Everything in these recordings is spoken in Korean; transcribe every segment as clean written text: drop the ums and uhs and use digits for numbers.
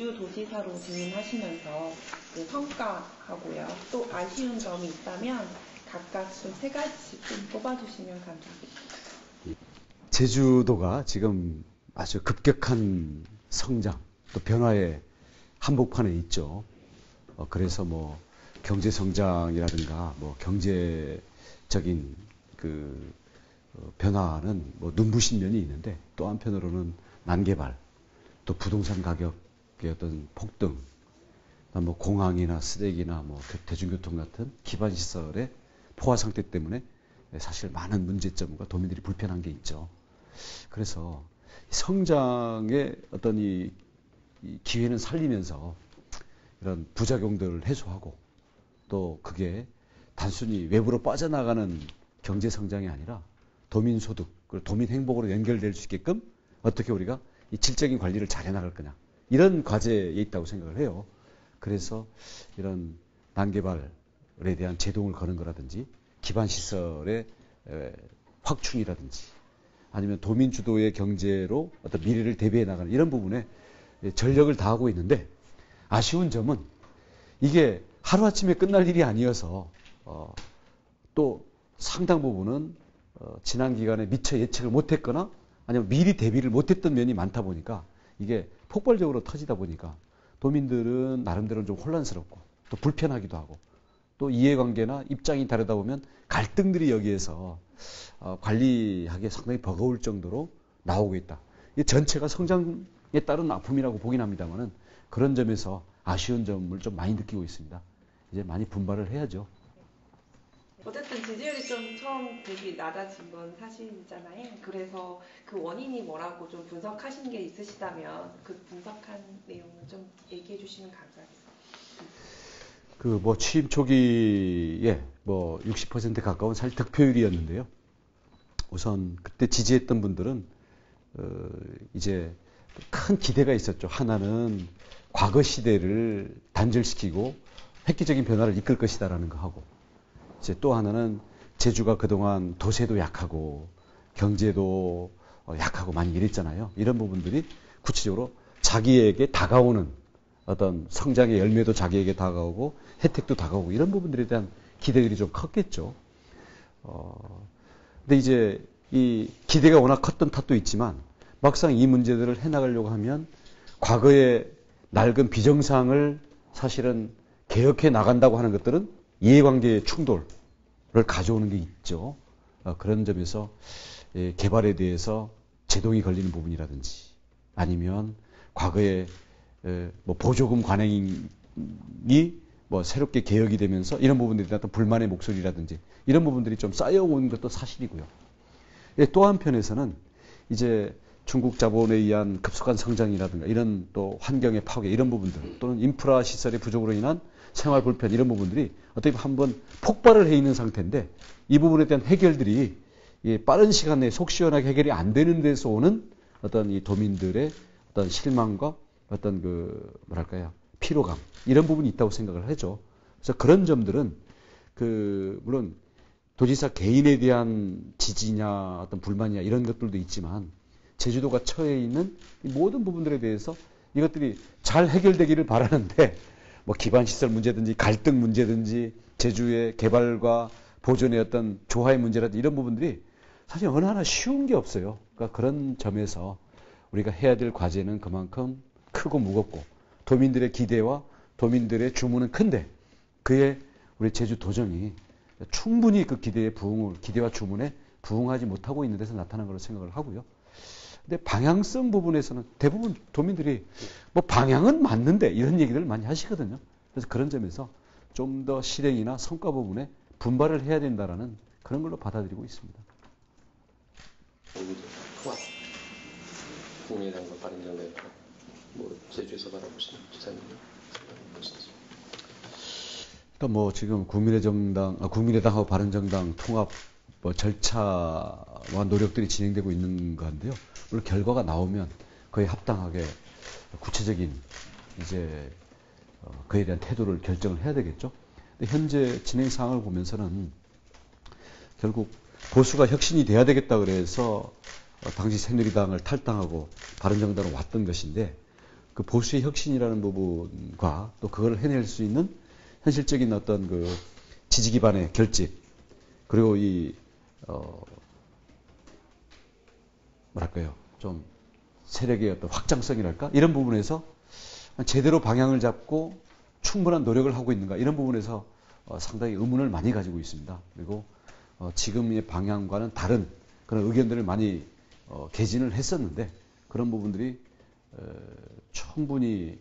제주도지사로 재임하시면서 그 성과하고요, 또 아쉬운 점이 있다면 각각 좀 3가지 좀 뽑아주시면 감사하겠습니다. 제주도가 지금 아주 급격한 성장, 또 변화의 한복판에 있죠. 그래서 뭐 경제 성장이라든가 뭐 경제적인 그 변화는 뭐 눈부신 면이 있는데, 또 한편으로는 난개발, 또 부동산 가격의 어떤 폭등, 뭐 공항이나 쓰레기나 뭐 대중교통 같은 기반 시설의 포화 상태 때문에 사실 많은 문제점과 도민들이 불편한 게 있죠. 그래서 성장의 어떤 이 기회는 살리면서 이런 부작용들을 해소하고, 또 그게 단순히 외부로 빠져나가는 경제 성장이 아니라 도민 소득, 그리고 도민 행복으로 연결될 수 있게끔 어떻게 우리가 이 질적인 관리를 잘 해나갈 거냐, 이런 과제에 있다고 생각을 해요. 그래서 이런 난개발에 대한 제동을 거는 거라든지, 기반시설의 확충이라든지, 아니면 도민 주도의 경제로 어떤 미래를 대비해 나가는 이런 부분에 전력을 다하고 있는데, 아쉬운 점은 이게 하루아침에 끝날 일이 아니어서 또 상당 부분은 지난 기간에 미처 예측을 못했거나 아니면 미리 대비를 못했던 면이 많다 보니까 이게 폭발적으로 터지다 보니까 도민들은 나름대로는 좀 혼란스럽고 또 불편하기도 하고, 또 이해관계나 입장이 다르다 보면 갈등들이 여기에서 관리하기 상당히 버거울 정도로 나오고 있다. 이 전체가 성장에 따른 아픔이라고 보긴 합니다만은, 그런 점에서 아쉬운 점을 좀 많이 느끼고 있습니다. 이제 많이 분발을 해야죠. 어쨌든 지지율이 좀 처음 대비 낮아진 건 사실이잖아요. 그래서 그 원인이 뭐라고 좀 분석하신 게 있으시다면 그 분석한 내용을 좀 얘기해 주시면 감사하겠습니다. 그 뭐 취임 초기에 뭐 60% 가까운 사실 득표율이었는데요. 우선 그때 지지했던 분들은 이제 큰 기대가 있었죠. 하나는 과거 시대를 단절시키고 획기적인 변화를 이끌 것이다라는 거 하고, 이제 또 하나는 제주가 그동안 도세도 약하고 경제도 약하고 많이 이랬잖아요. 이런 부분들이 구체적으로 자기에게 다가오는 어떤 성장의 열매도 자기에게 다가오고 혜택도 다가오고, 이런 부분들에 대한 기대들이 좀 컸겠죠. 근데 이제 이 기대가 워낙 컸던 탓도 있지만, 막상 이 문제들을 해나가려고 하면 과거의 낡은 비정상을 사실은 개혁해 나간다고 하는 것들은 이해관계의 충돌을 가져오는 게 있죠. 그런 점에서 개발에 대해서 제동이 걸리는 부분이라든지, 아니면 과거에 뭐 보조금 관행이 뭐 새롭게 개혁이 되면서 이런 부분들에 대한 불만의 목소리라든지, 이런 부분들이 좀 쌓여온 것도 사실이고요. 또 한편에서는 이제 중국 자본에 의한 급속한 성장이라든가 이런 또 환경의 파괴, 이런 부분들, 또는 인프라 시설의 부족으로 인한 생활 불편, 이런 부분들이 어떻게 보면 한번 폭발을 해 있는 상태인데, 이 부분에 대한 해결들이 빠른 시간 내에 속 시원하게 해결이 안 되는 데서 오는 어떤 이 도민들의 어떤 실망과 어떤 그 뭐랄까요, 피로감, 이런 부분이 있다고 생각을 하죠. 그래서 그런 점들은 물론 도지사 개인에 대한 지지냐 어떤 불만이냐 이런 것들도 있지만, 제주도가 처해 있는 이 모든 부분들에 대해서 이것들이 잘 해결되기를 바라는데, 뭐 기반시설 문제든지 갈등 문제든지 제주의 개발과 보존의 어떤 조화의 문제라든지 이런 부분들이 사실 어느 하나 쉬운 게 없어요. 그러니까 그런 점에서 우리가 해야 될 과제는 그만큼 크고 무겁고, 도민들의 기대와 도민들의 주문은 큰데 그에 우리 제주도정이 충분히 그 기대와 주문에 부응하지 못하고 있는 데서 나타난 걸로 생각을 하고요. 근데 방향성 부분에서는 대부분 도민들이 뭐 방향은 맞는데 이런 얘기를 많이 하시거든요. 그래서 그런 점에서 좀 더 실행이나 성과 부분에 분발을 해야 된다라는 그런 걸로 받아들이고 있습니다. 통합, 국민의당과 바른정당의 통합, 뭐 제주에서 바라보시는 지사님은 무엇인지? 그러니까 뭐 지금 국민의당하고 바른정당 통합 뭐 절차와 노력들이 진행되고 있는 건데요. 물론 결과가 나오면 거의 합당하게 구체적인 이제 그에 대한 태도를 결정을 해야 되겠죠. 근데 현재 진행 상황을 보면서는 결국 보수가 혁신이 돼야 되겠다 그래서 당시 새누리당을 탈당하고 바른정당으로 왔던 것인데, 그 보수의 혁신이라는 부분과 또 그걸 해낼 수 있는 현실적인 어떤 그 지지 기반의 결집 그리고 이 뭐랄까요 좀 세력의 어떤 확장성이랄까 이런 부분에서 제대로 방향을 잡고 충분한 노력을 하고 있는가 이런 부분에서 상당히 의문을 많이 가지고 있습니다. 그리고 지금의 방향과는 다른 그런 의견들을 많이 개진을 했었는데 그런 부분들이 충분히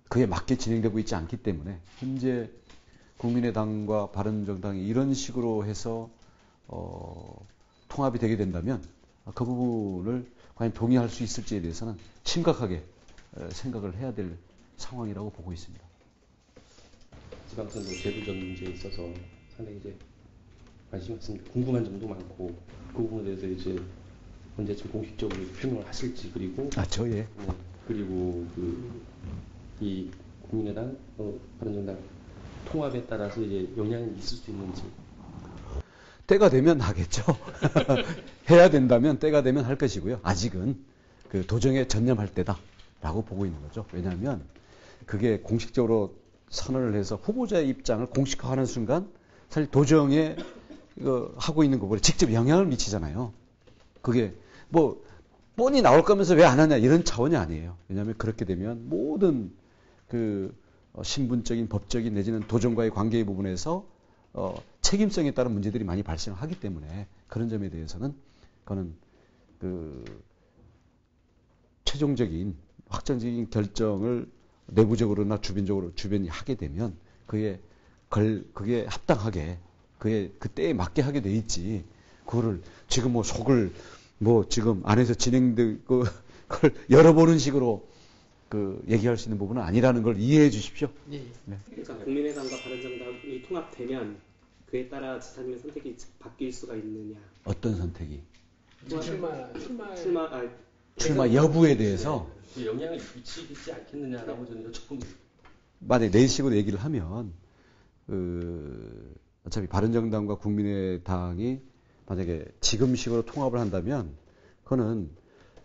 그에 맞게 진행되고 있지 않기 때문에 현재 국민의당과 바른정당이 이런 식으로 해서 통합이 되게 된다면 그 부분을 과연 동의할 수 있을지에 대해서는 심각하게 생각을 해야 될 상황이라고 보고 있습니다. 지방선거 제도전 문제에 있어서 상당히 이제 관심이 있습니다. 궁금한 점도 많고 그 부분에 대해서 이제 언제쯤 공식적으로 표명을 하실지 그리고 예. 그리고 이 국민의당 바른정당 통합에 따라서 이제 영향이 있을 수 있는지 때가 되면 하겠죠. 해야 된다면 때가 되면 할 것이고요. 아직은 그 도정에 전념할 때다라고 보고 있는 거죠. 왜냐하면 그게 공식적으로 선언을 해서 후보자의 입장을 공식화하는 순간 사실 도정에 하고 있는 거보다 직접 영향을 미치잖아요. 그게 뭐 뻔히 나올 거면서 왜 안 하냐 이런 차원이 아니에요. 왜냐하면 그렇게 되면 모든 그 신분적인 법적인 내지는 도정과의 관계의 부분에서 책임성에 따른 문제들이 많이 발생하기 때문에 그런 점에 대해서는 그거는 그 최종적인 확정적인 결정을 내부적으로나 주변이 하게 되면 그게 합당하게 그게 그때에 맞게 하게 돼 있지. 그거를 지금 뭐 속을 뭐 지금 안에서 진행되고 그걸 열어보는 식으로 얘기할 수 있는 부분은 아니라는 걸 이해해 주십시오. 네. 네. 그러니까 국민의당과 바른정당이 통합되면 그에 따라 지사님의 선택이 바뀔 수가 있느냐. 어떤 선택이? 출마 여부에 대해서 영향을 미치지 않겠느냐라고 저는 여쭤봅니다. 만약에 내일 식으로 얘기를 하면 어차피 바른정당과 국민의당이 만약에 지금식으로 통합을 한다면 그거는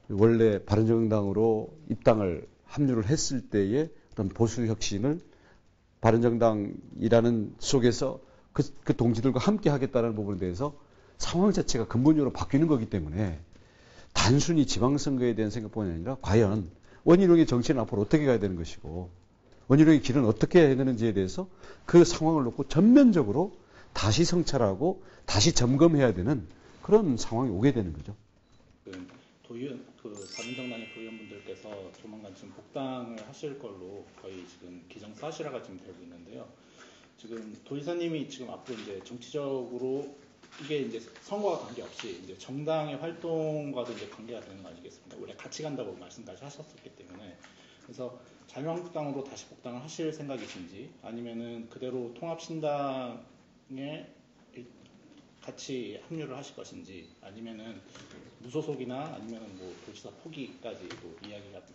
원래 바른정당으로 입당을 합류를 했을 때의 어떤 보수 혁신을 바른정당이라는 속에서 그 동지들과 함께 하겠다는 부분에 대해서 상황 자체가 근본적으로 바뀌는 거기 때문에 단순히 지방선거에 대한 생각뿐만 아니라 과연 원희룡의 정치는 앞으로 어떻게 가야 되는 것이고 원희룡의 길은 어떻게 해야 되는지에 대해서 그 상황을 놓고 전면적으로 다시 성찰하고 다시 점검해야 되는 그런 상황이 오게 되는 거죠. 바른정당의 도의원분들께서 조만간 지금 복당을 하실 걸로 거의 지금 기정사실화가 지금 되고 있는데요. 지금 도의사님이 지금 앞으로 이제 정치적으로 이게 이제 선거와 관계없이 이제 정당의 활동과도 이제 관계가 되는 거 아니겠습니까? 원래 같이 간다고 말씀까지 하셨었기 때문에 그래서 자유한국당으로 다시 복당을 하실 생각이신지 아니면은 그대로 통합신당에 같이 합류를 하실 것인지 아니면은 무소속이나 아니면은 뭐 도지사 포기까지도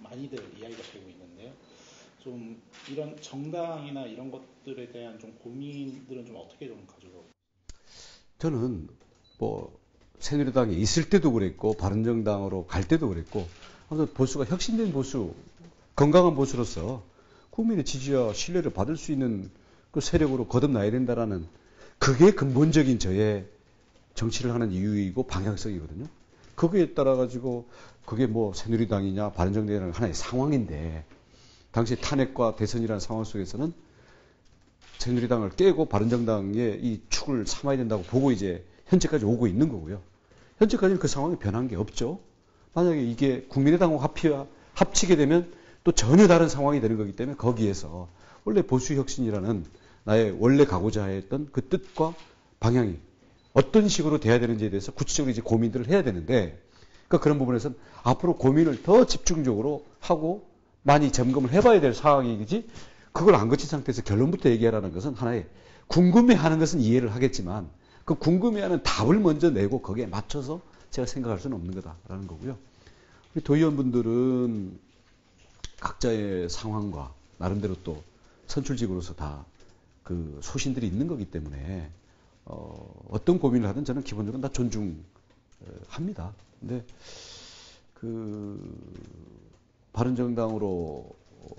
많이들 이야기가 되고 있는데요. 좀 이런 정당이나 이런 것들에 대한 좀 고민들은 좀 어떻게 좀 가지고? 저는 뭐 새누리당에 있을 때도 그랬고 바른정당으로 갈 때도 그랬고 아무튼 보수가 혁신된 보수, 건강한 보수로서 국민의 지지와 신뢰를 받을 수 있는 그 세력으로 거듭나야 된다라는 그게 근본적인 저의 정치를 하는 이유이고 방향성이거든요. 거기에 따라 가지고 그게 뭐 새누리당이냐 바른정당이라는 하나의 상황인데 당시 탄핵과 대선이라는 상황 속에서는 새누리당을 깨고 바른정당의 이 축을 삼아야 된다고 보고 이제 현재까지 오고 있는 거고요. 현재까지는 그 상황이 변한 게 없죠. 만약에 이게 국민의당과 합치게 되면 또 전혀 다른 상황이 되는 거기 때문에 거기에서 원래 보수혁신이라는 나의 원래 가고자 했던 그 뜻과 방향이 어떤 식으로 돼야 되는지에 대해서 구체적으로 이제 고민들을 해야 되는데 그러니까 그런 부분에서는 앞으로 고민을 더 집중적으로 하고 많이 점검을 해봐야 될 상황이지 그걸 안 거친 상태에서 결론부터 얘기하라는 것은 하나의 궁금해하는 것은 이해를 하겠지만 그 궁금해하는 답을 먼저 내고 거기에 맞춰서 제가 생각할 수는 없는 거다라는 거고요. 우리 도의원분들은 각자의 상황과 나름대로 또 선출직으로서 다 그 소신들이 있는 거기 때문에 어떤 고민을 하든 저는 기본적으로 다 존중합니다. 근데 바른정당으로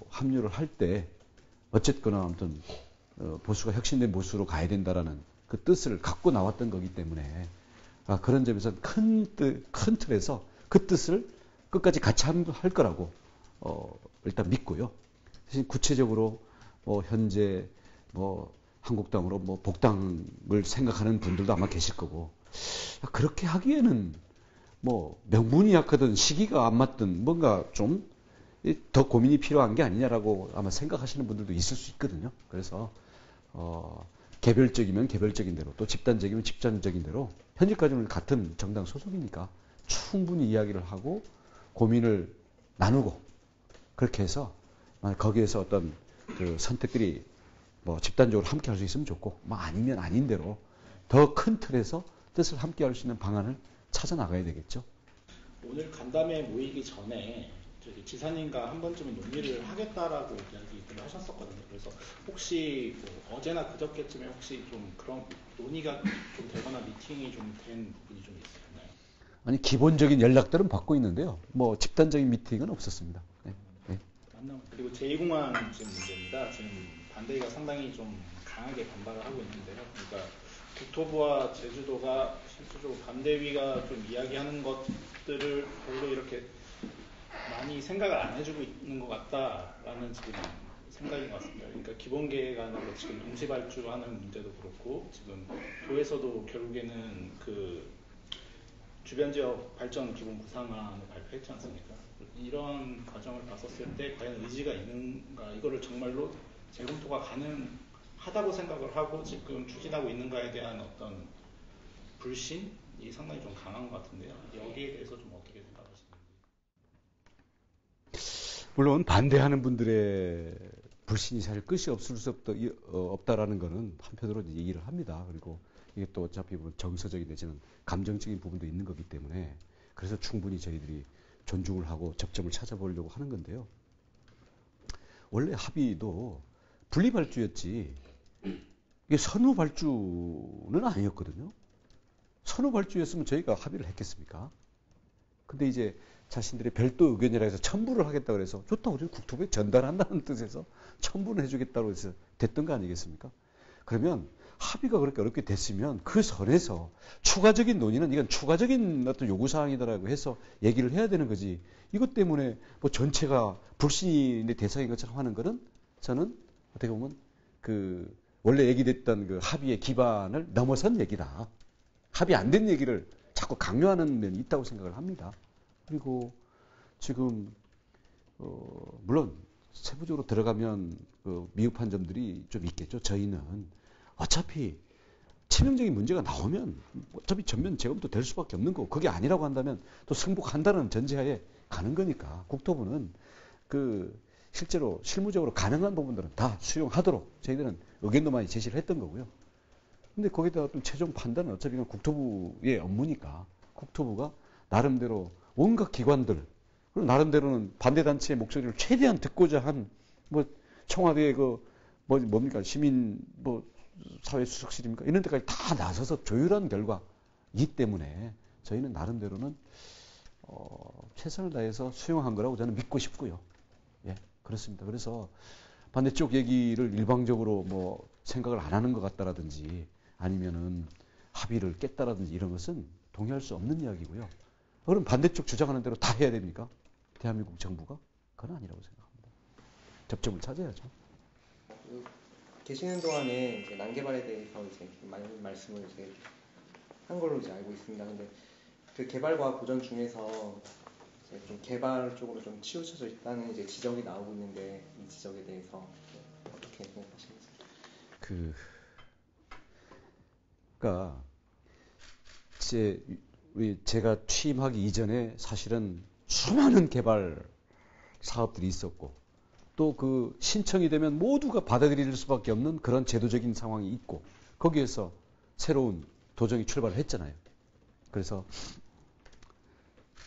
합류를 할 때 어쨌거나 아무튼 보수가 혁신된 보수로 가야 된다라는 그 뜻을 갖고 나왔던 거기 때문에 그런 점에서 큰 틀에서 그 뜻을 끝까지 같이 할 거라고 일단 믿고요. 대신 구체적으로 현재 한국당으로 복당을 생각하는 분들도 아마 계실 거고 그렇게 하기에는 명분이 약하든 시기가 안 맞든 뭔가 좀 더 고민이 필요한 게 아니냐라고 아마 생각하시는 분들도 있을 수 있거든요. 그래서 개별적이면 개별적인 대로 또 집단적이면 집단적인 대로 현재까지는 같은 정당 소속이니까 충분히 이야기를 하고 고민을 나누고 그렇게 해서 거기에서 어떤 그 선택들이 집단적으로 함께 할 수 있으면 좋고 아니면 아닌 대로 더 큰 틀에서 뜻을 함께 할 수 있는 방안을 찾아 나가야 되겠죠. 오늘 간담회 모이기 전에 저기 지사님과 한 번쯤은 논의를 하겠다라고 이야기를 하셨었거든요. 그래서 혹시 어제나 그저께쯤에 혹시 좀 그런 논의가 좀 되거나 미팅이 좀 된 부분이 좀 있었나요? 아니 기본적인 연락들은 받고 있는데요. 집단적인 미팅은 없었습니다. 네. 그리고 제2공항 지금 문제입니다. 지금 반대가 상당히 좀 강하게 반발을 하고 있는데요. 그러니까 국토부와 제주도가 실질적으로 반대위가 좀 이야기하는 것들을 별로 이렇게 많이 생각을 안 해주고 있는 것 같다라는 지금 생각인 것 같습니다. 그러니까 기본계획안으로 지금 동시발주하는 문제도 그렇고 지금 도에서도 결국에는 그 주변지역 발전 기본 구상안을 발표했지 않습니까? 이런 과정을 봤었을 때 과연 의지가 있는가, 이거를 정말로 재검토가 가능하다고 생각을 하고 지금 추진하고 있는가에 대한 어떤 불신이 상당히 좀 강한 것 같은데요. 여기에 대해서 좀 어떻게 생각하시는지. 물론 반대하는 분들의 불신이 사실 끝이 없을 수 없다라는 거는 한편으로 얘기를 합니다. 그리고 이게 또 어차피 정서적인 내지는 감정적인 부분도 있는 거기 때문에 그래서 충분히 저희들이 존중을 하고 접점을 찾아보려고 하는 건데요. 원래 합의도 분리발주였지 이게 선후발주는 아니었거든요. 선후발주였으면 저희가 합의를 했겠습니까? 근데 이제 자신들의 별도 의견이라 해서 첨부를 하겠다고 그래서 좋다 우리는 국토부에 전달한다는 뜻에서 첨부를 해주겠다고 해서 됐던 거 아니겠습니까? 그러면 합의가 그렇게 어렵게 됐으면 그 선에서 추가적인 논의는 이건 추가적인 어떤 요구사항이다라고 해서 얘기를 해야 되는 거지. 이것 때문에 전체가 불신의 대상인 것처럼 하는 거는 저는 어떻게 보면 원래 얘기됐던 그 합의의 기반을 넘어선 얘기다. 합의 안 된 얘기를 자꾸 강요하는 면이 있다고 생각을 합니다. 그리고 지금 물론 세부적으로 들어가면 미흡한 점들이 좀 있겠죠. 저희는 어차피 치명적인 문제가 나오면 어차피 전면 재검토 될 수밖에 없는 거고 그게 아니라고 한다면 또 승복한다는 전제하에 가는 거니까 국토부는 실제로 실무적으로 가능한 부분들은 다 수용하도록 저희들은 의견도 많이 제시를 했던 거고요. 근데 거기다가 또 최종 판단은 어차피 국토부의 업무니까 국토부가 나름대로 온갖 기관들 그리고 나름대로는 반대단체의 목소리를 최대한 듣고자 한 청와대의 뭡니까 시민 사회수석실입니까 이런 데까지 다 나서서 조율한 결과이기 때문에 저희는 나름대로는 최선을 다해서 수용한 거라고 저는 믿고 싶고요. 예, 그렇습니다. 그래서 반대쪽 얘기를 일방적으로 생각을 안 하는 것 같다라든지 아니면은 합의를 깼다라든지 이런 것은 동의할 수 없는 이야기고요. 그럼 반대쪽 주장하는 대로 다 해야 됩니까? 대한민국 정부가? 그건 아니라고 생각합니다. 접점을 찾아야죠. 계시는 동안에 이제 난개발에 대해서 이제 많은 말씀을 이제 한 걸로 이제 알고 있습니다. 근데 그 개발과 보전 중에서 이제 좀 개발 쪽으로 좀 치우쳐져 있다는 이제 지적이 나오고 있는데 이 지적에 대해서 어떻게 생각하시는지? 그러니까 제가 취임하기 이전에 사실은 수많은 개발 사업들이 있었고 또 신청이 되면 모두가 받아들일 수밖에 없는 그런 제도적인 상황이 있고 거기에서 새로운 도정이 출발을 했잖아요. 그래서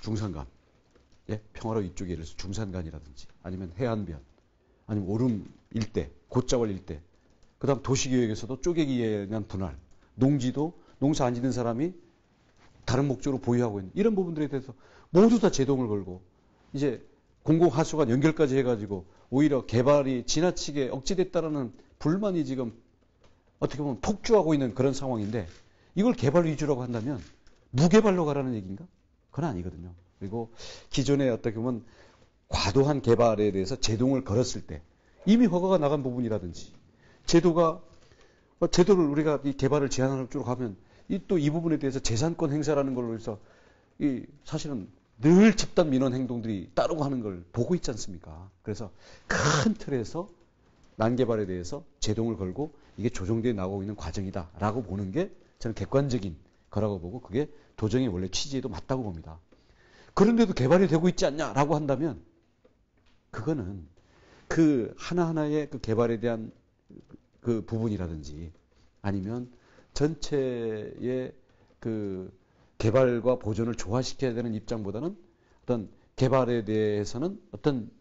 중산간, 평화로 이쪽에 예를 들어서 중산간이라든지 아니면 해안변, 아니면 오름 일대, 곶자월 일대, 그 다음 도시계획에서도 쪼개기에 대한 분할, 농지도 농사 안 짓는 사람이 다른 목적으로 보유하고 있는 이런 부분들에 대해서 모두 다 제동을 걸고 이제 공공하수관 연결까지 해가지고 오히려 개발이 지나치게 억제됐다라는 불만이 지금 어떻게 보면 폭주하고 있는 그런 상황인데 이걸 개발 위주라고 한다면 무개발로 가라는 얘기인가? 그건 아니거든요. 그리고 기존에 어떻게 보면 과도한 개발에 대해서 제동을 걸었을 때 이미 허가가 나간 부분이라든지 제도를 우리가 이 개발을 제한하는 쪽으로 가면 이 부분에 대해서 재산권 행사라는 걸로 해서 사실은 늘 집단 민원 행동들이 따르고 하는 걸 보고 있지 않습니까? 그래서 큰 틀에서 난개발에 대해서 제동을 걸고 이게 조정되어 나오고 있는 과정이다라고 보는 게 저는 객관적인 거라고 보고 그게 도정의 원래 취지에도 맞다고 봅니다. 그런데도 개발이 되고 있지 않냐라고 한다면 그거는 그 하나하나의 그 개발에 대한 그 부분이라든지 아니면 전체의 그 개발과 보존을 조화시켜야 되는 입장보다는 어떤 개발에 대해서는 어떤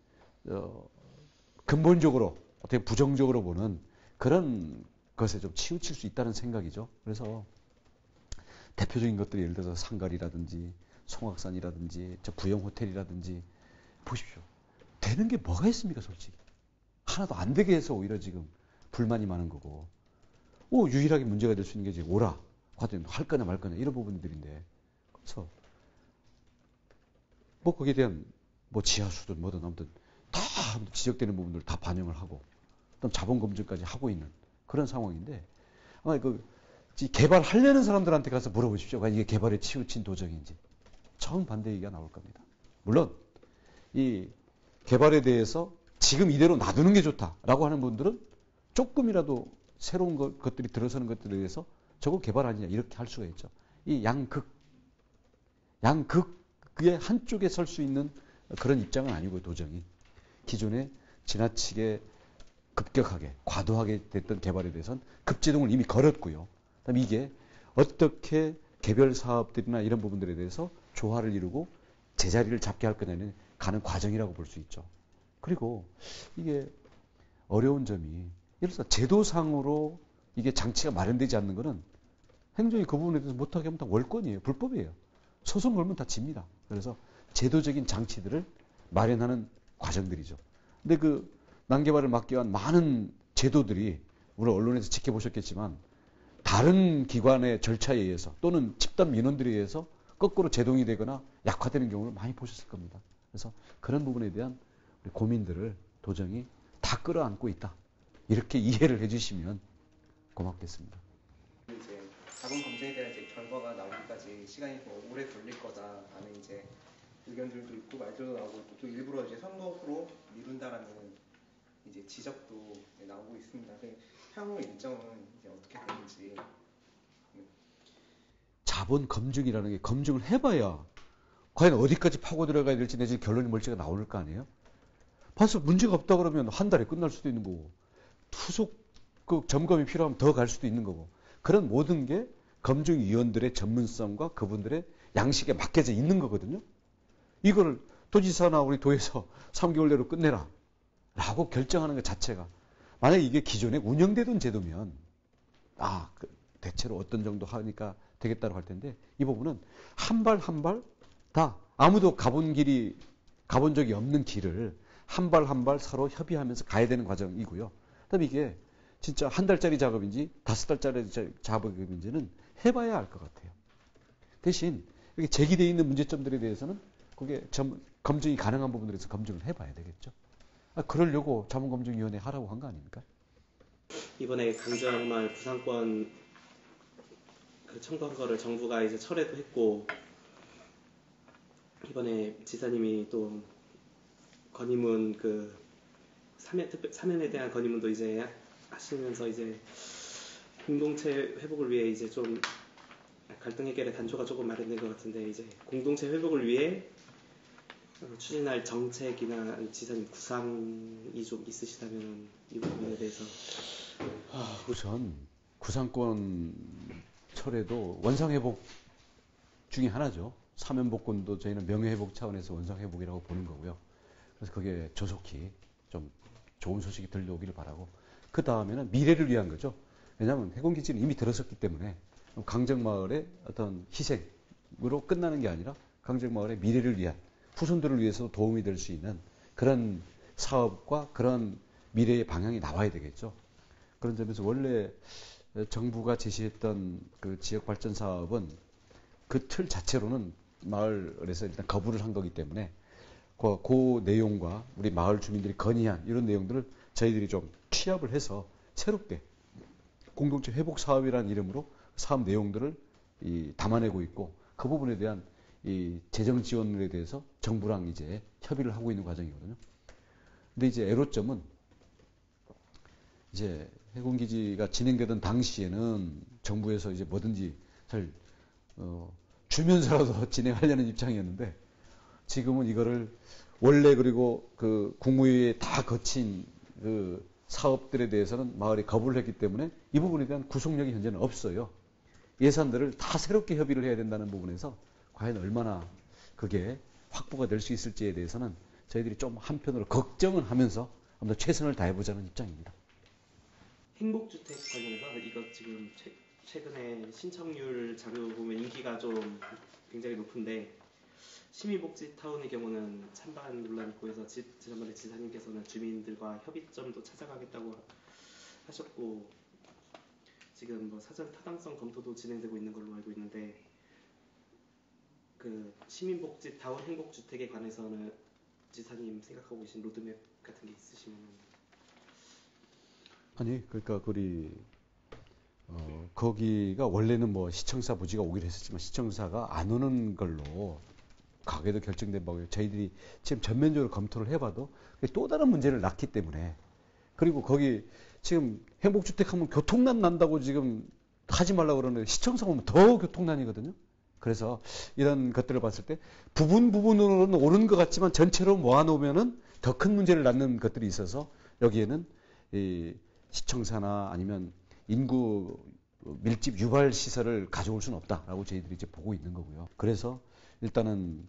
근본적으로 어떻게 부정적으로 보는 그런 것에 좀 치우칠 수 있다는 생각이죠. 그래서 대표적인 것들이 예를 들어서 상갈이라든지 송악산이라든지 저 부영 호텔이라든지 보십시오. 되는 게 뭐가 있습니까, 솔직히. 하나도 안 되게 해서 오히려 지금 불만이 많은 거고. 유일하게 문제가 될 수 있는 게 이제 오라. 과연 할 거냐 말 거냐 이런 부분들인데. 그래서 뭐 거기에 대한 뭐 지하수든 뭐든 아무튼 다 지적되는 부분들 다 반영을 하고 또 자본 검증까지 하고 있는 그런 상황인데 아마 개발하려는 사람들한테 가서 물어보십시오. 과연 이게 개발에 치우친 도정인지. 정반대 얘기가 나올 겁니다. 물론 이 개발에 대해서 지금 이대로 놔두는 게 좋다라고 하는 분들은 조금이라도 새로운 것들이 들어서는 것들에 대해서 저거 개발 아니냐 이렇게 할 수가 있죠. 이 양극의 한쪽에 설 수 있는 그런 입장은 아니고요. 도정이 기존에 지나치게 급격하게 과도하게 됐던 개발에 대해서는 급제동을 이미 걸었고요. 그다음에 이게 어떻게 개별 사업들이나 이런 부분들에 대해서 조화를 이루고 제자리를 잡게 할 거냐는 가는 과정이라고 볼 수 있죠. 그리고 이게 어려운 점이 예를 들어서 제도상으로 이게 장치가 마련되지 않는 거는 행정이 그 부분에 대해서 못하게 하면 다 월권이에요. 불법이에요. 소송 걸면 다 집니다. 그래서 제도적인 장치들을 마련하는 과정들이죠. 근데 그 난개발을 막기 위한 많은 제도들이 우리 언론에서 지켜보셨겠지만 다른 기관의 절차에 의해서 또는 집단 민원들에 의해서 거꾸로 제동이 되거나 약화되는 경우를 많이 보셨을 겁니다. 그래서 그런 부분에 대한 우리 고민들을 도정이 다 끌어안고 있다. 이렇게 이해를 해주시면 고맙겠습니다. 이제 자본 검증에 대한 이제 결과가 나오기까지 시간이 더 오래 걸릴 거다라는 이제 의견들도 있고 말들도 나오고 또 일부러 이제 선거로 미룬다라는 이제 지적도 나오고 있습니다. 향후 일정은 이제 어떻게 되는지. 자본 검증이라는 게 검증을 해봐야 과연 어디까지 파고 들어가야 될지 내지 결론이 뭘지가 나올 거 아니에요? 벌써 문제가 없다 그러면 한 달에 끝날 수도 있는 거고 후속 그 점검이 필요하면 더 갈 수도 있는 거고 그런 모든 게 검증위원들의 전문성과 그분들의 양식에 맡겨져 있는 거거든요. 이걸 도지사나 우리 도에서 3개월 내로 끝내라 라고 결정하는 것 자체가 만약에 이게 기존에 운영되던 제도면 대체로 어떤 정도 하니까 되겠다고 할 텐데 이 부분은 한 발 한 발 다 아무도 가본 적이 없는 길을 한 발 한 발 서로 협의하면서 가야 되는 과정이고요. 그다음에 이게 진짜 한 달짜리 작업인지 5달짜리 작업인지는 해봐야 알 것 같아요. 대신 여기 제기되어 있는 문제점들에 대해서는 그게 검증이 가능한 부분들에서 검증을 해봐야 되겠죠. 그러려고 자본검증위원회 하라고 한 거 아닙니까? 이번에 강정마을 부상권 그 청구한 거를 정부가 이제 철회도 했고 이번에 지사님이 또 건의문 그 사면에 대한 건의문도 이제 하시면서 이제 공동체 회복을 위해 이제 좀 갈등 해결의 단초가 조금 마련된 것 같은데 이제 공동체 회복을 위해 추진할 정책이나 지사님 구상이 좀 있으시다면 이 부분에 대해서 우선 구상권 철회도 원상회복 중에 하나죠. 사면복권도 저희는 명예회복 차원에서 원상회복이라고 보는 거고요. 그래서 그게 조속히 좀 좋은 소식이 들려오기를 바라고 그 다음에는 미래를 위한 거죠. 왜냐하면 해군기지는 이미 들어섰기 때문에 강정마을의 어떤 희생으로 끝나는 게 아니라 강정마을의 미래를 위한 후손들을 위해서도 도움이 될 수 있는 그런 사업과 그런 미래의 방향이 나와야 되겠죠. 그런 점에서 원래 정부가 제시했던 그 지역 발전 사업은 그 틀 자체로는 마을에서 일단 거부를 한 거기 때문에 그 내용과 우리 마을 주민들이 건의한 이런 내용들을 저희들이 좀 취합을 해서 새롭게 공동체 회복 사업이라는 이름으로 사업 내용들을 담아내고 있고 그 부분에 대한 이 재정 지원에 대해서 정부랑 이제 협의를 하고 있는 과정이거든요. 근데 이제 애로점은 이제 해군기지가 진행되던 당시에는 정부에서 이제 뭐든지 잘 주면서라도 진행하려는 입장이었는데 지금은 이거를 원래 그리고 그 국무회의에 다 거친 그 사업들에 대해서는 마을이 거부를 했기 때문에 이 부분에 대한 구속력이 현재는 없어요. 예산들을 다 새롭게 협의를 해야 된다는 부분에서 과연 얼마나 그게 확보가 될 수 있을지에 대해서는 저희들이 좀 한편으로 걱정은 하면서 한번 더 최선을 다해보자는 입장입니다. 행복주택 관련해서 이거 지금 최근에 신청률 자료 보면 인기가 좀 굉장히 높은데 시민복지타운의 경우는 찬반 논란이 있고 해서 지난번에 지사님께서는 주민들과 협의점도 찾아가겠다고 하셨고 지금 뭐 사전 타당성 검토도 진행되고 있는 걸로 알고 있는데 그 시민복지타운 행복주택에 관해서는 지사님 생각하고 계신 로드맵 같은 게 있으시면 아니 그러니까 우리 거기가 원래는 뭐 시청사 부지가 오기로 했었지만 시청사가 안 오는 걸로 가게도 결정된 바고요. 저희들이 지금 전면적으로 검토를 해봐도 또 다른 문제를 낳기 때문에 그리고 거기 지금 행복주택 하면 교통난 난다고 지금 하지 말라고 그러는데 시청사 오면 더 교통난이거든요. 그래서 이런 것들을 봤을 때 부분으로는 옳은 것 같지만 전체로 모아놓으면은 더 큰 문제를 낳는 것들이 있어서 여기에는 이 시청사나 아니면 인구 밀집 유발 시설을 가져올 수는 없다라고 저희들이 이제 보고 있는 거고요. 그래서 일단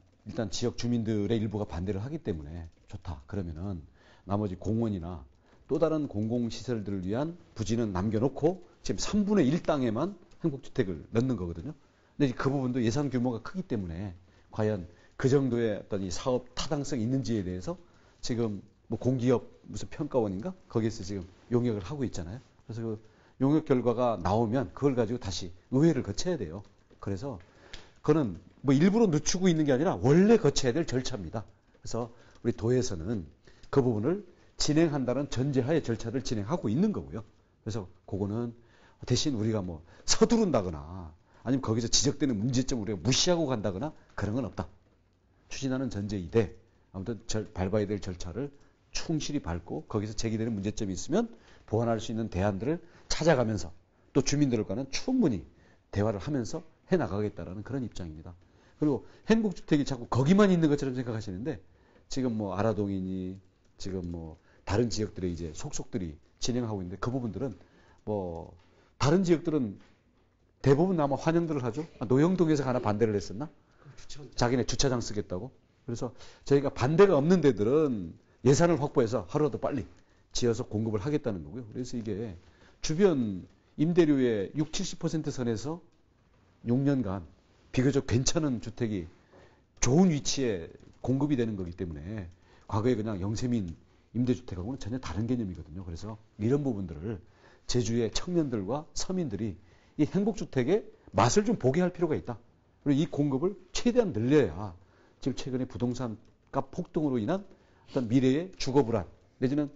지역 주민들의 일부가 반대를 하기 때문에 좋다. 그러면은 나머지 공원이나 또 다른 공공시설들을 위한 부지는 남겨놓고 지금 3분의 1 땅에만 행복주택을 넣는 거거든요. 근데 그 부분도 예산 규모가 크기 때문에 과연 그 정도의 어떤 이 사업 타당성이 있는지에 대해서 지금 뭐 공기업 무슨 평가원인가? 거기에서 지금 용역을 하고 있잖아요. 그래서 그 용역 결과가 나오면 그걸 가지고 다시 의회를 거쳐야 돼요. 그래서 그거는 뭐 일부러 늦추고 있는 게 아니라 원래 거쳐야 될 절차입니다. 그래서 우리 도에서는 그 부분을 진행한다는 전제하에 절차를 진행하고 있는 거고요. 그래서 그거는 대신 우리가 뭐 서두른다거나 아니면 거기서 지적되는 문제점을 우리가 무시하고 간다거나 그런 건 없다. 추진하는 전제이되 아무튼 밟아야 될 절차를 충실히 밟고 거기서 제기되는 문제점이 있으면 보완할 수 있는 대안들을 찾아가면서 또 주민들과는 충분히 대화를 하면서 해나가겠다라는 그런 입장입니다. 그리고 행복주택이 자꾸 거기만 있는 것처럼 생각하시는데 지금 뭐 아라동이니 지금 뭐 다른 지역들의 이제 속속들이 진행하고 있는데 그 부분들은 뭐 다른 지역들은 대부분 아마 환영들을 하죠. 노영동에서 하나 반대를 했었나? 자기네 주차장 쓰겠다고. 그래서 저희가 반대가 없는 데들은 예산을 확보해서 하루라도 빨리 지어서 공급을 하겠다는 거고요. 그래서 이게 주변 임대료의 60-70% 선에서 6년간 비교적 괜찮은 주택이 좋은 위치에 공급이 되는 거기 때문에 과거에 그냥 영세민 임대주택하고는 전혀 다른 개념이거든요. 그래서 이런 부분들을 제주의 청년들과 서민들이 이 행복주택의 맛을 좀 보게 할 필요가 있다. 그리고 이 공급을 최대한 늘려야 지금 최근에 부동산 값 폭등으로 인한 어떤 미래의 주거 불안 내지는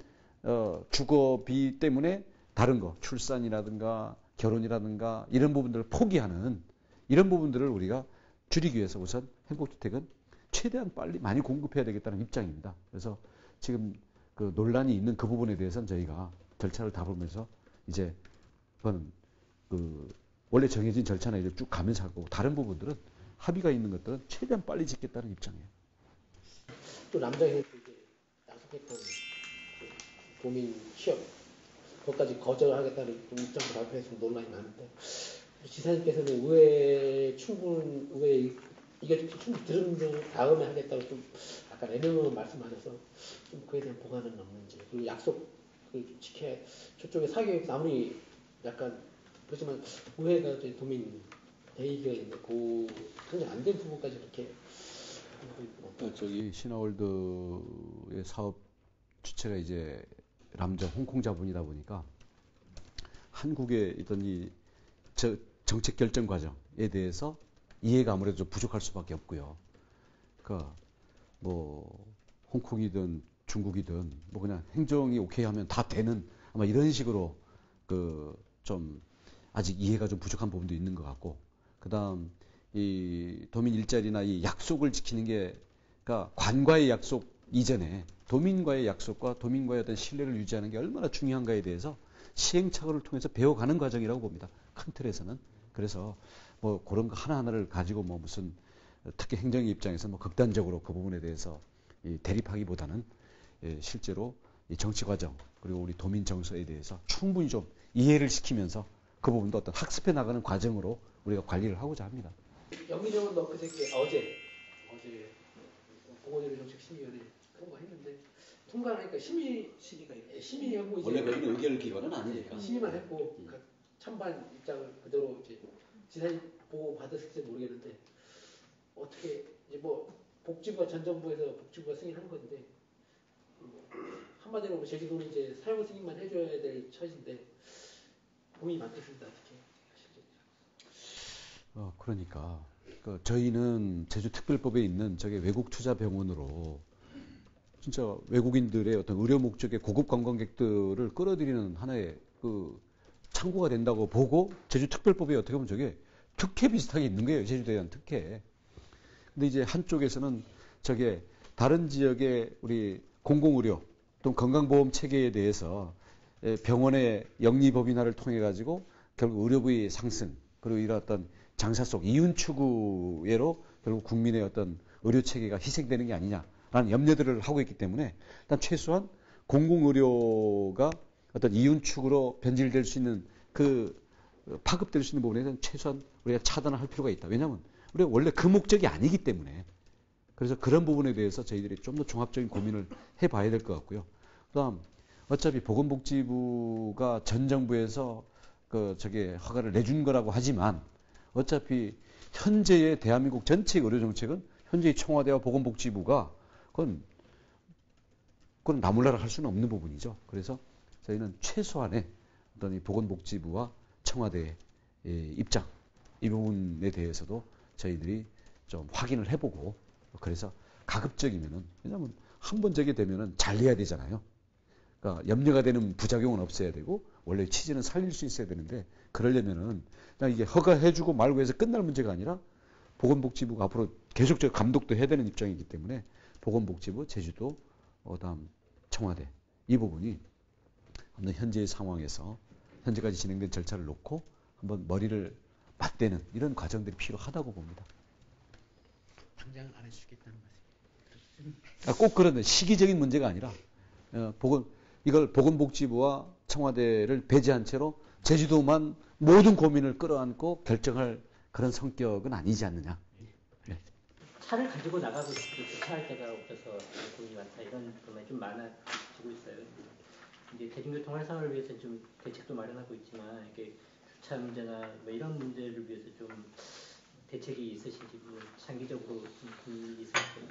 주거비 때문에 다른 거 출산이라든가 결혼이라든가 이런 부분들을 포기하는 이런 부분들을 우리가 줄이기 위해서 우선 행복주택은 최대한 빨리 많이 공급해야 되겠다는 입장입니다. 그래서 지금 그 논란이 있는 그 부분에 대해서는 저희가 절차를 다 보면서 이제 그건 그 원래 정해진 절차나 이제 쭉 가면서 하고 다른 부분들은 합의가 있는 것들은 최대한 빨리 짓겠다는 입장이에요. 또 남자에서 이제 약속했던 도민 취업 그것까지 거절하겠다는 입장을 발표해서 논란이 많은데 지사님께서는 의회 이게 충분히 들은 다음에 하겠다고 좀 약간 애매모호한 말씀하셔서 좀 그에 대한 보관은 없는지 그리고 약속 지켜야 저쪽에 사교육 아무리 약간 그렇지만 의회가 이제 도민 대의가 있는데 그 상정 안 된 부분까지 그렇게 저기 신화월드의 사업 주체가 이제 람저 홍콩 자본이다 보니까 한국의 어떤 이 정책 결정 과정에 대해서 이해가 아무래도 좀 부족할 수밖에 없고요. 그러니까 뭐 홍콩이든 중국이든 뭐 그냥 행정이 오케이 하면 다 되는 아마 이런 식으로 그 좀 아직 이해가 좀 부족한 부분도 있는 것 같고, 그다음 이 도민 일자리나 이 약속을 지키는 게 그러니까 관과의 약속 이전에 도민과의 약속과 도민과의 어떤 신뢰를 유지하는 게 얼마나 중요한가에 대해서 시행착오를 통해서 배워가는 과정이라고 봅니다. 큰 틀에서는. 그래서 뭐 그런 거 하나하나를 가지고 뭐 무슨 특히 행정의 입장에서 뭐 극단적으로 그 부분에 대해서 이 대립하기보다는 실제로 이 정치 과정 그리고 우리 도민 정서에 대해서 충분히 좀 이해를 시키면서 그 부분도 어떤 학습해 나가는 과정으로 우리가 관리를 하고자 합니다. 영민형은 어제 보건의료 정책심의위원회 통과했는데 통과하니까 심의하고 이제 원래 거기는 의결 기관은 아니니까 심의만 했고 각 찬반 입장을 그대로 이제 지사님 보고 받았을지 모르겠는데 어떻게 이제 뭐 복지부가 전 정부에서 복지부가 승인한 건데 한마디로 제주도는 이제 사용 승인만 해줘야 될 처지인데 고민이 많겠습니다. 어떻게 하실지. 그러니까 저희는 제주특별법에 있는 저게 외국투자병원으로 진짜 외국인들의 어떤 의료 목적의 고급 관광객들을 끌어들이는 하나의 그 창구가 된다고 보고 제주특별법에 어떻게 보면 저게 특혜 비슷하게 있는 거예요. 제주도에 대한 특혜. 근데 이제 한쪽에서는 저게 다른 지역의 우리 공공의료 또 건강보험 체계에 대해서 병원의 영리법인화를 통해 가지고 결국 의료부의 상승 그리고 이런 어떤 장사 속 이윤 추구로 결국 국민의 어떤 의료 체계가 희생되는 게 아니냐라는 염려들을 하고 있기 때문에 일단 최소한 공공의료가 어떤 이윤 추구로 변질될 수 있는 그 파급될 수 있는 부분에 대해서는 최소한 우리가 차단을 할 필요가 있다. 왜냐하면 우리가 원래 그 목적이 아니기 때문에. 그래서 그런 부분에 대해서 저희들이 좀 더 종합적인 고민을 해봐야 될 것 같고요. 그다음 어차피 보건복지부가 전 정부에서 저게 허가를 내준 거라고 하지만 어차피 현재의 대한민국 전체 의료 정책은 현재의 청와대와 보건복지부가 그건 나몰라라 할 수는 없는 부분이죠. 그래서 저희는 최소한의 어떤 이 보건복지부와 청와대의 입장 이 부분에 대해서도 저희들이 좀 확인을 해보고 그래서 가급적이면은 왜냐하면 한 번 저게 되면은 잘 돼야 되잖아요. 그러니까 염려가 되는 부작용은 없어야 되고 원래 취지는 살릴 수 있어야 되는데 그러려면은 그냥 이게 허가해주고 말고 해서 끝날 문제가 아니라 보건복지부가 앞으로 계속적으로 감독도 해야 되는 입장이기 때문에 보건복지부, 제주도, 그다음 청와대 이 부분이 한번 현재의 상황에서 현재까지 진행된 절차를 놓고 한번 머리를 맞대는 이런 과정들이 필요하다고 봅니다. 당장 안 해주겠다는 말씀. 꼭 그런 시기적인 문제가 아니라 이걸 보건복지부와 청와대를 배제한 채로 제주도만 모든 고민을 끌어안고 결정할 그런 성격은 아니지 않느냐. 네. 차를 가지고 나가고 싶어도 주차할 데가 없어서 고민이 많다 이런 부분이 좀 많아지고 있어요. 이제 대중교통 활성화를 위해서 좀 대책도 마련하고 있지만 이게 주차 문제나 뭐 이런 문제를 위해서 좀 대책이 있으신지 장기적으로 좀 있으실까요?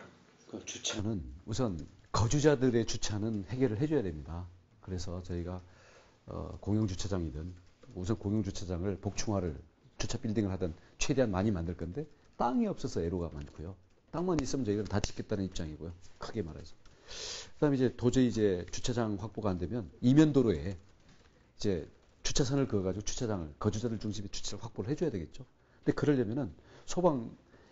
그 주차는 우선 거주자들의 주차는 해결을 해줘야 됩니다. 그래서 저희가 공영주차장이든 우선 공영주차장을 복층화를 주차 빌딩을 하든 최대한 많이 만들 건데 땅이 없어서 애로가 많고요. 땅만 있으면 저희는 다 짓겠다는 입장이고요. 크게 말해서. 그다음에 이제 도저히 이제 주차장 확보가 안 되면 이면도로에 이제 주차선을 그어가지고 주차장을 거주자들 중심의 주차를 확보를 해줘야 되겠죠. 근데 그러려면은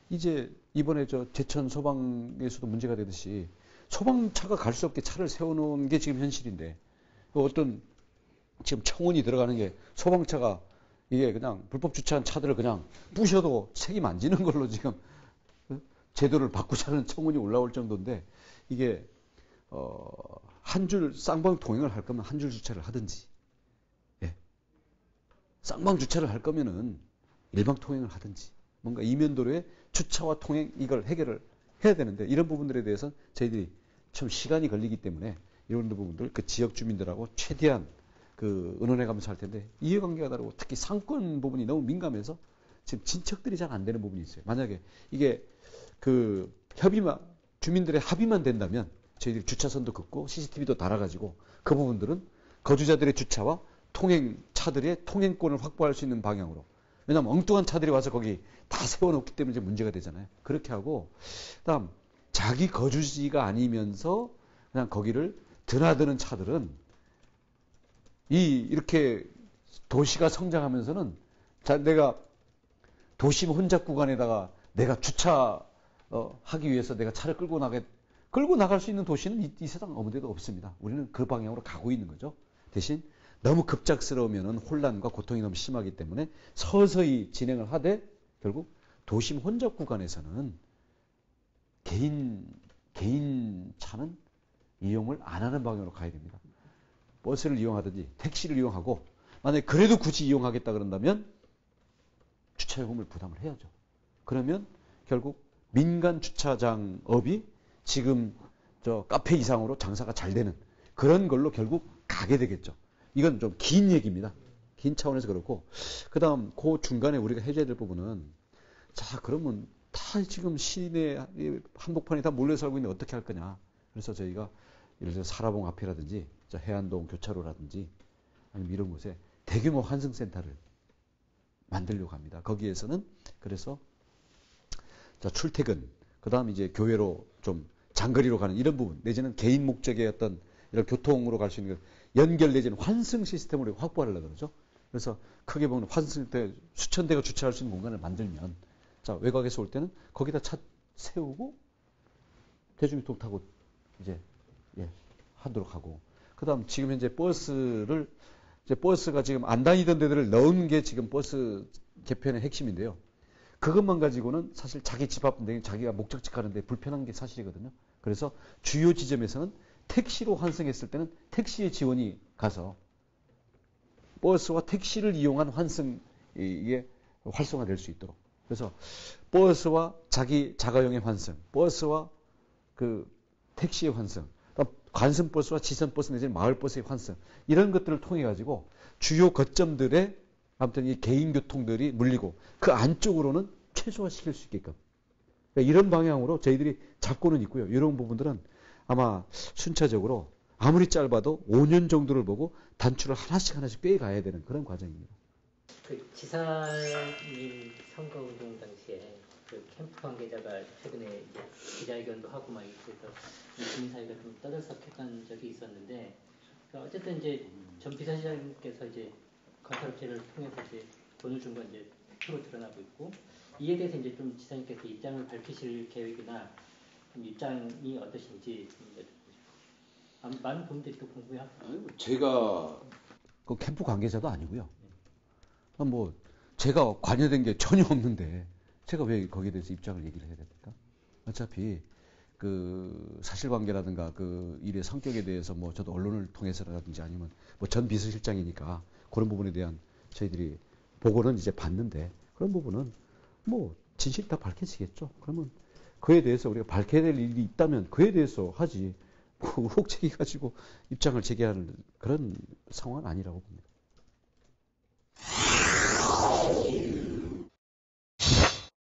이제 이번에 제천 소방에서도 문제가 되듯이 소방차가 갈 수 없게 차를 세워놓은 게 지금 현실인데 어떤 지금 청원이 들어가는 게 소방차가 이게 그냥 불법 주차한 차들을 그냥 부셔도 책임 안 지는 걸로 지금 제도를 바꾸자는 청원이 올라올 정도인데 이게 한 줄 쌍방 통행을 할 거면 한 줄 주차를 하든지 예. 쌍방 주차를 할 거면은 일방 통행을 하든지 뭔가 이면도로에 주차와 통행 이걸 해결을 해야 되는데 이런 부분들에 대해서는 저희들이 좀 시간이 걸리기 때문에 이런 부분들 그 지역 주민들하고 최대한 의논해가면서 할 텐데 이해관계가 다르고 특히 상권 부분이 너무 민감해서 지금 진척들이 잘 안 되는 부분이 있어요. 만약에 이게 주민들의 합의만 된다면 저희들이 주차선도 긋고 CCTV도 달아가지고 그 부분들은 거주자들의 주차와 차들의 통행권을 확보할 수 있는 방향으로. 왜냐하면 엉뚱한 차들이 와서 거기 다 세워놓기 때문에 이제 문제가 되잖아요. 그렇게 하고, 그다음 자기 거주지가 아니면서 그냥 거기를 드나드는 차들은 이렇게 도시가 성장하면서는 내가 도심 혼잡 구간에다가 내가 하기 위해서 내가 차를 끌고 나갈 수 있는 도시는 이 세상 아무 데도 없습니다. 우리는 그 방향으로 가고 있는 거죠. 대신 너무 급작스러우면 혼란과 고통이 너무 심하기 때문에 서서히 진행을 하되 결국 도심 혼잡 구간에서는 개인 차는 이용을 안 하는 방향으로 가야 됩니다. 버스를 이용하든지 택시를 이용하고 만약에 그래도 굳이 이용하겠다 그런다면 주차요금을 부담을 해야죠. 그러면 결국 민간 주차장업이 지금 저 카페 이상으로 장사가 잘 되는 그런 걸로 결국 가게 되겠죠. 이건 좀 긴 얘기입니다. 긴 차원에서 그렇고, 그 다음 그 중간에 우리가 해줘야 될 부분은, 자 그러면 다 지금 시내 한복판에 다 몰려 살고 있는데 어떻게 할 거냐. 그래서 저희가 예를 들어 사라봉 앞이라든지 해안동 교차로라든지 아니면 이런 곳에 대규모 환승센터를 만들려고 합니다. 거기에서는 그래서 출퇴근, 그 다음 이제 교회로 좀 장거리로 가는 이런 부분, 내지는 개인 목적의 어떤 이런 교통으로 갈 수 있는 연결 내지는 환승 시스템으로 확보하려고 그러죠. 그래서 크게 보면 환승대 수천 대가 주차할 수 있는 공간을 만들면, 자 외곽에서 올 때는 거기다 차 세우고 대중교통 타고 이제 하도록 하고, 그다음 지금 현재 버스가 지금 안 다니던 데들을 넣은 게 지금 버스 개편의 핵심인데요. 그것만 가지고는 사실 자기 집 앞 자기가 목적지 가는데 불편한 게 사실이거든요. 그래서 주요 지점에서는 택시로 환승했을 때는 택시의 지원이 가서 버스와 택시를 이용한 환승 이게 활성화될 수 있도록. 그래서 버스와 자가용의 환승, 버스와 그 택시의 환승, 관승버스와 지선버스 내지는 마을버스의 환승, 이런 것들을 통해 가지고 주요 거점들의 아무튼 이 개인교통들이 물리고 그 안쪽으로는 최소화시킬 수 있게끔, 그러니까 이런 방향으로 저희들이 잡고는 있고요. 이런 부분들은 아마 순차적으로 아무리 짧아도 5년 정도를 보고 단추를 하나씩 꿰가야 되는 그런 과정입니다. 그 지사님 선거운동 당시에 그 캠프 관계자가 최근에 이제 기자회견도 하고 막 그래서 주민 사이가 좀 떠들썩했던 적이 있었는데, 어쨌든 이제 전 비서실장님께서 이제 건설업체를 통해서 이제 돈을 준 건 이제 표로 드러나고 있고, 이에 대해서 이제 좀 지사님께서 입장을 밝히실 계획이나 좀 입장이 어떠신지 좀 여쭤보고 많은 분들이 또 궁금해하고. 제가 그 캠프 관계자도 아니고요. 뭐 제가 관여된 게 전혀 없는데 제가 왜 거기에 대해서 입장을 얘기를 해야 됩니까? 어차피 그 사실관계라든가 그 일의 성격에 대해서 뭐 저도 언론을 통해서라든지 아니면 뭐 전 비서실장이니까 그런 부분에 대한 저희들이 보고는 이제 봤는데, 그런 부분은 뭐 진실이 다 밝혀지겠죠. 그러면 그에 대해서 우리가 밝혀야 될 일이 있다면 그에 대해서 하지, 뭐 의혹 제기 가지고 입장을 제기하는 그런 상황은 아니라고 봅니다.